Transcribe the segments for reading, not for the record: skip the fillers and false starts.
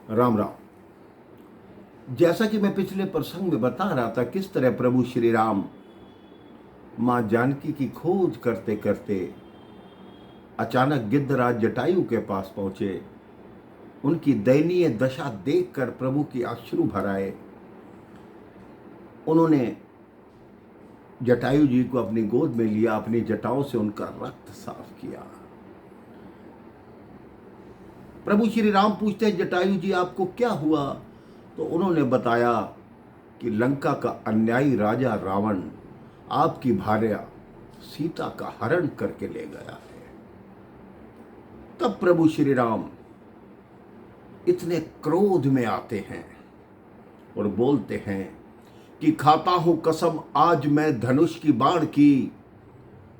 राम राम। जैसा कि मैं पिछले प्रसंग में बता रहा था, किस तरह प्रभु श्री राम मां जानकी की खोज करते करते अचानक गिद्धराज जटायु के पास पहुंचे। उनकी दयनीय दशा देखकर प्रभु की अश्रु भर आए। उन्होंने जटायु जी को अपनी गोद में लिया, अपनी जटाओं से उनका रक्त साफ किया। प्रभु श्री राम पूछते हैं, जटायु जी आपको क्या हुआ? तो उन्होंने बताया कि लंका का अन्यायी राजा रावण आपकी भार्या सीता का हरण करके ले गया है। तब प्रभु श्री राम इतने क्रोध में आते हैं और बोलते हैं कि खाता हूं कसम आज मैं धनुष की बाण की,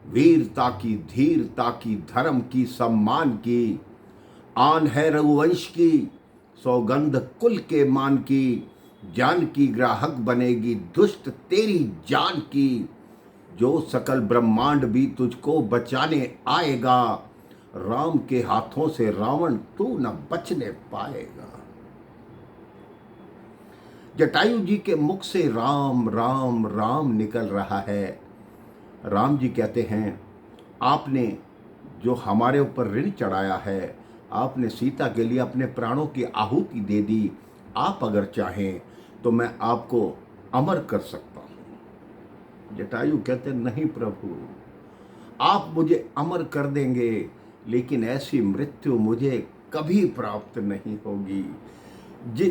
वीरता की, धीरता की, धर्म की, सम्मान की, आन है रघुवंश की, सौगंध कुल के मान की, जान की ग्राहक बनेगी दुष्ट तेरी जान की, जो सकल ब्रह्मांड भी तुझको बचाने आएगा, राम के हाथों से रावण तू न बचने पाएगा। जटायु जी के मुख से राम राम राम निकल रहा है। राम जी कहते हैं, आपने जो हमारे ऊपर ऋण चढ़ाया है, आपने सीता के लिए अपने प्राणों की आहुति दे दी, आप अगर चाहें तो मैं आपको अमर कर सकता हूं। जटायु कहते, नहीं प्रभु, आप मुझे अमर कर देंगे, लेकिन ऐसी मृत्यु मुझे कभी प्राप्त नहीं होगी।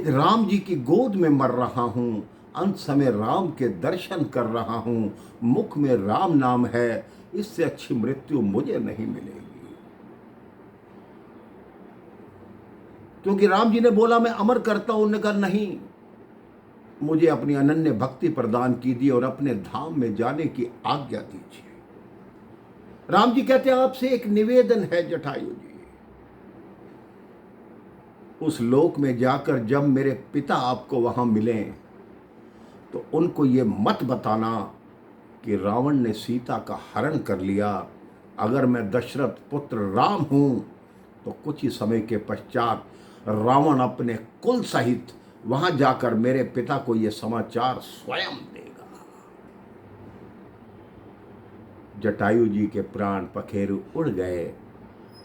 राम जी की गोद में मर रहा हूं, अंत समय राम के दर्शन कर रहा हूं, मुख में राम नाम है, इससे अच्छी मृत्यु मुझे नहीं मिलेगी। क्योंकि राम जी ने बोला मैं अमर करता हूं। उन्होंने कहा नहीं, मुझे अपनी अनन्य भक्ति प्रदान कीजिए और अपने धाम में जाने की आज्ञा दीजिए। राम जी कहते हैं, आपसे एक निवेदन है जटायु जी, उस लोक में जाकर जब मेरे पिता आपको वहां मिलें तो उनको ये मत बताना कि रावण ने सीता का हरण कर लिया। अगर मैं दशरथ पुत्र राम हूं तो कुछ ही समय के पश्चात रावण अपने कुल सहित वहां जाकर मेरे पिता को यह समाचार स्वयं देगा। जटायु जी के प्राण पखेरु उड़ गए।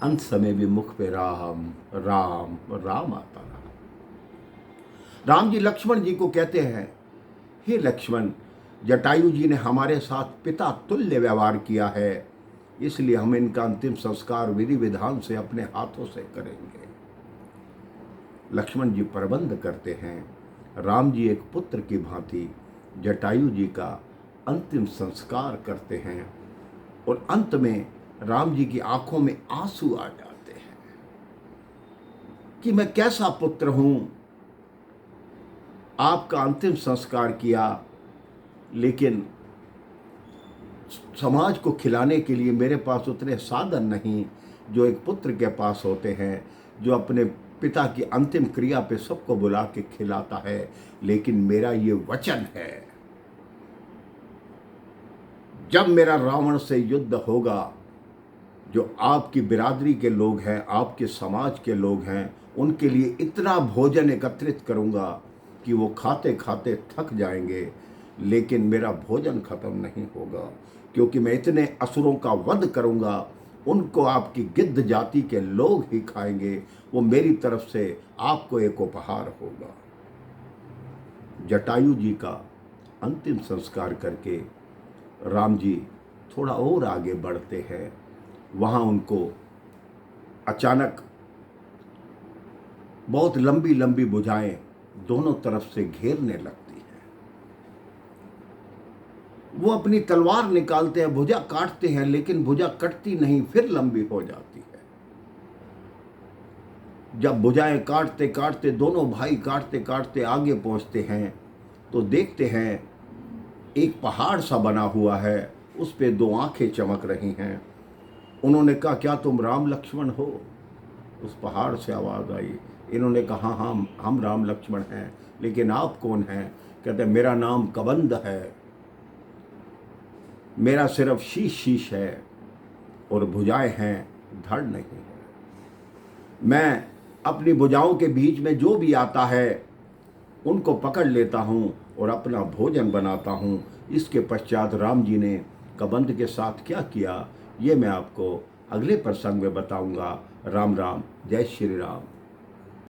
अंत समय भी मुख पे राम राम राम आता रहा। राम जी लक्ष्मण जी को कहते हैं, हे लक्ष्मण, जटायु जी ने हमारे साथ पिता तुल्य व्यवहार किया है, इसलिए हम इनका अंतिम संस्कार विधि विधान से अपने हाथों से करेंगे। लक्ष्मण जी प्रबंध करते हैं। राम जी एक पुत्र की भांति जटायु जी का अंतिम संस्कार करते हैं और अंत में राम जी की आंखों में आंसू आ जाते हैं कि मैं कैसा पुत्र हूं, आपका अंतिम संस्कार किया, लेकिन समाज को खिलाने के लिए मेरे पास उतने साधन नहीं जो एक पुत्र के पास होते हैं, जो अपने पिता की अंतिम क्रिया पे सबको बुला के खिलाता है। लेकिन मेरा ये वचन है, जब मेरा रावण से युद्ध होगा, जो आपकी बिरादरी के लोग हैं, आपके समाज के लोग हैं, उनके लिए इतना भोजन एकत्रित करूंगा कि वो खाते खाते थक जाएंगे, लेकिन मेरा भोजन खत्म नहीं होगा, क्योंकि मैं इतने असुरों का वध करूंगा, उनको आपकी गिद्ध जाति के लोग ही खाएंगे। वो मेरी तरफ से आपको एक उपहार होगा। जटायु जी का अंतिम संस्कार करके राम जी थोड़ा और आगे बढ़ते हैं। वहां उनको अचानक बहुत लंबी लंबी भुजाएं दोनों तरफ से घेरने लगती हैं। वो अपनी तलवार निकालते हैं, भुजा काटते हैं, लेकिन भुजा कटती नहीं, फिर लंबी हो जाती है। जब भुजाएं काटते काटते दोनों भाई काटते काटते आगे पहुंचते हैं तो देखते हैं एक पहाड़ सा बना हुआ है, उस पे दो आंखें चमक रही हैं। उन्होंने कहा, क्या तुम राम लक्ष्मण हो? उस पहाड़ से आवाज आई। इन्होंने कहा, हाँ हम राम लक्ष्मण हैं, लेकिन आप कौन हैं? कहते, मेरा नाम कबंध है, मेरा सिर्फ शीश शीश है और भुजाएं हैं, धड़ नहीं है। मैं अपनी भुजाओं के बीच में जो भी आता है उनको पकड़ लेता हूँ और अपना भोजन बनाता हूँ। इसके पश्चात राम जी ने कबंध के साथ क्या किया, ये मैं आपको अगले प्रसंग में बताऊंगा। राम राम, जय श्री राम।